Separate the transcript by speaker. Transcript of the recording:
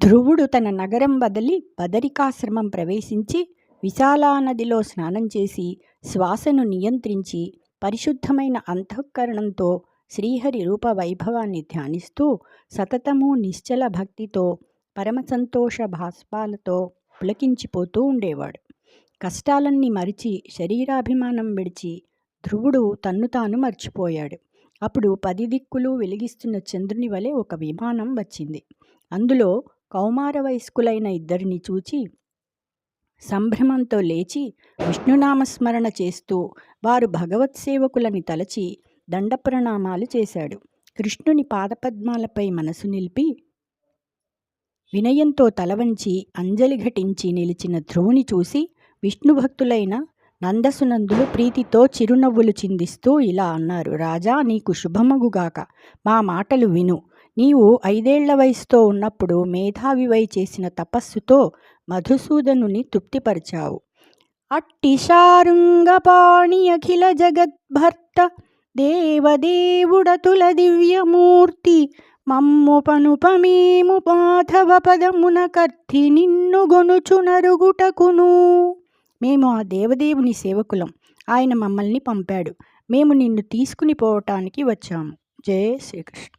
Speaker 1: ధ్రువుడు తన నగరం వదిలి బదరికాశ్రమం ప్రవేశించి విశాలా నదిలో స్నానం చేసి శ్వాసను నియంత్రించి పరిశుద్ధమైన అంతఃకరణంతో శ్రీహరి రూప వైభవాన్ని ధ్యానిస్తూ సతతము నిశ్చల భక్తితో పరమసంతోష భాస్పాలతో పులకించిపోతూ ఉండేవాడు. కష్టాలన్నీ మరిచి శరీరాభిమానం విడిచి ధ్రువుడు తన్ను తాను మర్చిపోయాడు. అప్పుడు 10 దిక్కులు వెలిగిస్తున్న చంద్రుని వలె ఒక విమానం వచ్చింది. అందులో కౌమార వయస్కులైన ఇద్దరిని చూచి సంభ్రమంతో లేచి విష్ణునామస్మరణ చేస్తూ వారు భగవత్ సేవకులని తలచి దండప్రణామాలు చేశాడు. కృష్ణుని పాదపద్మాలపై మనసు నిలిపి వినయంతో తలవంచి అంజలి ఘటించి నిలిచిన ధ్రువుని చూసి విష్ణుభక్తులైన నందసునందులు ప్రీతితో చిరునవ్వులు చిందిస్తూ ఇలా అన్నారు: రాజా, నీకు శుభమగుగాక. మా మాటలు విను. నీవు 5 ఏళ్ల వయసుతో ఉన్నప్పుడు మేధావివై చేసిన తపస్సుతో మధుసూదనుని తృప్తిపరిచావు. అట్టి శారుంగపాణి అఖిల జగద్భర్త దేవదేవుడతుల దివ్యమూర్తి మమ్ము పనుపమేము మాధవ పదమున కర్తి నిన్ను గొనుచు నరుగుటకును. మేము ఆ దేవదేవుని సేవకులం. ఆయన మమ్మల్ని పంపాడు. మేము నిన్ను తీసుకుని పోవటానికి వచ్చాము. జయ శ్రీకృష్ణ.